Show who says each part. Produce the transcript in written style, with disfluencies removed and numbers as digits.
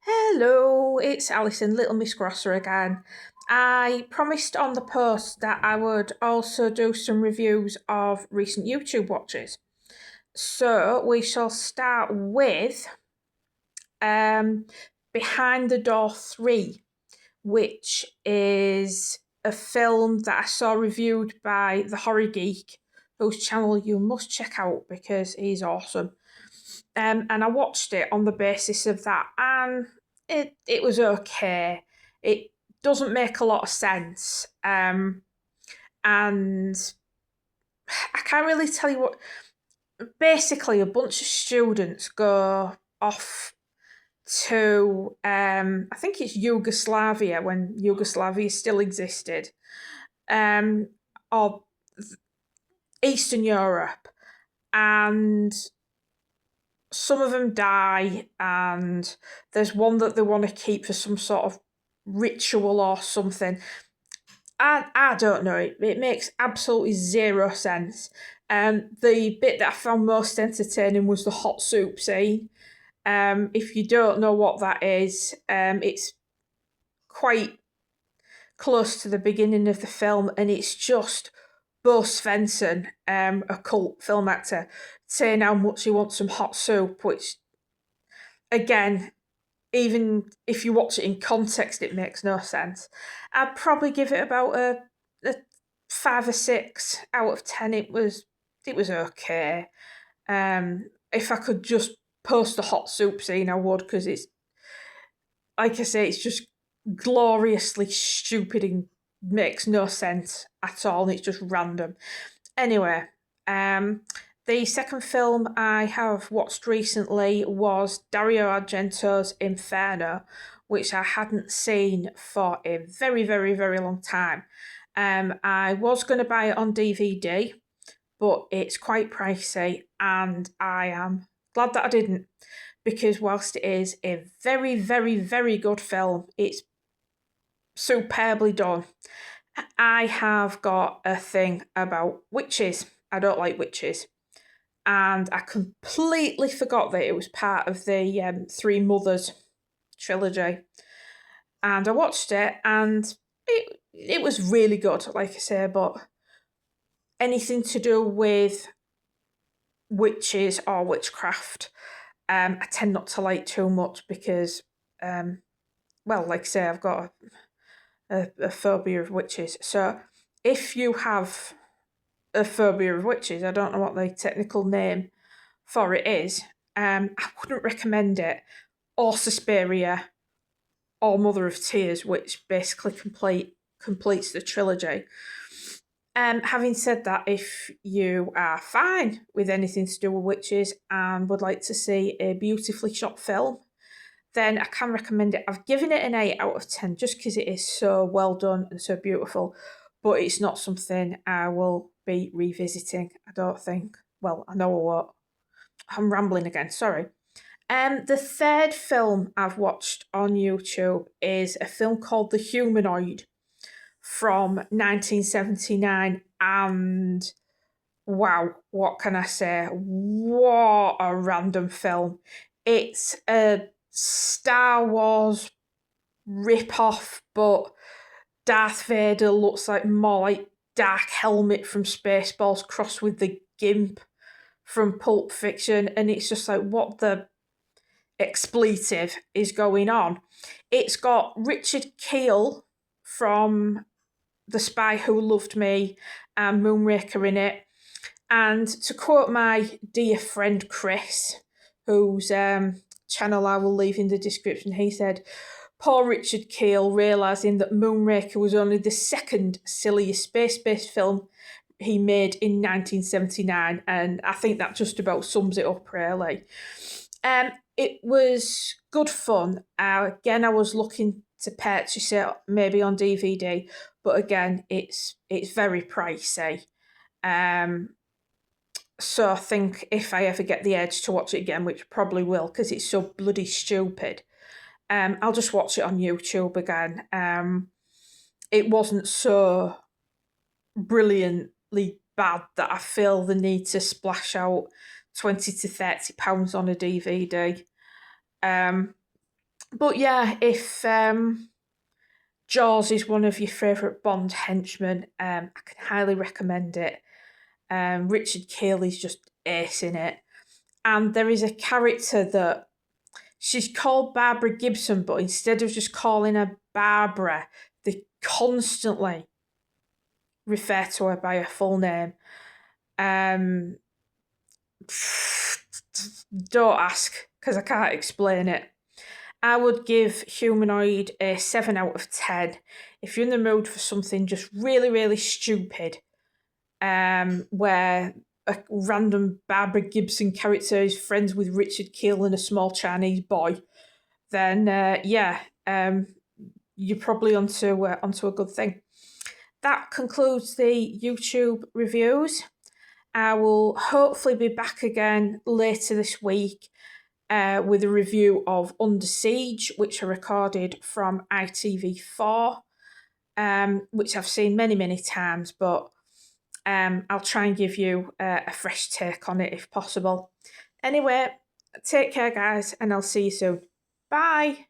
Speaker 1: Hello, it's Alison, Little Miss Grosser again. I promised on the post that I would also do some reviews of recent YouTube watches. So we shall start with um, Behind the Door 3, which is a film that I saw reviewed by the Horror Geek, whose channel you must check out because he's awesome. And I watched it on the basis of that, and it was okay. It doesn't make a lot of sense, and I can't really tell you what. Basically, a bunch of students go off to I think it's Yugoslavia when Yugoslavia still existed, um, or Eastern Europe, and some of them die, and there's one that they want to keep for some sort of ritual or something. I don't know. It makes absolutely zero sense. The bit that I found most entertaining was the hot soup scene. If you don't know what that is, it's quite close to the beginning of the film, and it's just Bo Svensson, a cult film actor, saying how much he wants some hot soup, which again, even if you watch it in context, it makes no sense. I'd probably give it about a 5 or 6 out of 10. It was okay. If I could just post a hot soup scene, I would, because it's like I say, it's just gloriously stupid and makes no sense at all. And it's just random. Anyway, um, the second film I have watched recently was Dario Argento's Inferno, which I hadn't seen for a very, very, very long time. I was going to buy it on DVD, but it's quite pricey, and I am glad that I didn't, because whilst it is a very, very, very good film, it's superbly done. I have got a thing about witches. I don't like witches. And I completely forgot that it was part of the Three Mothers trilogy. And I watched it, and it was really good, like I say, but anything to do with witches or witchcraft, I tend not to like too much because, well, like I say, I've got a phobia of witches. So if you have a phobia of witches, I don't know what the technical name for it is, I wouldn't recommend it. Or Suspiria, or Mother of Tears, which basically completes the trilogy. Having said that, if you are fine with anything to do with witches and would like to see a beautifully shot film, then I can recommend it. I've given it an 8 out of 10 just because it is so well done and so beautiful, but it's not something I will be revisiting, I don't think. Well, I know I won't. I'm rambling again, sorry. The third film I've watched on YouTube is a film called The Humanoid from 1979, and wow, what can I say? What a random film. It's a Star Wars rip-off, but Darth Vader looks like more like Dark Helmet from Spaceballs crossed with the Gimp from Pulp Fiction, and it's just like, what the expletive is going on? It's got Richard Keel from The Spy Who Loved Me and Moonraker in it. And to quote my dear friend Chris, whose channel I will leave in the description, he said, "Poor Richard Keel, realising that Moonraker was only the second silliest space-based film he made in 1979." And I think that just about sums it up, really. It was good fun. Again, I was looking to purchase it maybe on DVD, but again, it's very pricey. So I think if I ever get the edge to watch it again, which I probably will because it's so bloody stupid, I'll just watch it on YouTube again. It wasn't so brilliantly bad that I feel the need to splash out £20 to £30 on a DVD. But yeah, if Jaws is one of your favourite Bond henchmen, I can highly recommend it. Richard Kiel is just ace in it. And there is a character that she's called Barbara Gibson, but instead of just calling her Barbara, they constantly refer to her by her full name. Um, don't ask, because I can't explain it. I would give Humanoid a 7 out of 10. If you're in the mood for something just really, really stupid, where a random Barbara Gibson character is friends with Richard Kiel and a small Chinese boy, then you're probably onto a good thing. That concludes the YouTube reviews. I will hopefully be back again later this week with a review of Under Siege, which I recorded from ITV4, which I've seen many, many times, but I'll try and give you a fresh take on it if possible. Anyway, take care, guys, and I'll see you soon. Bye.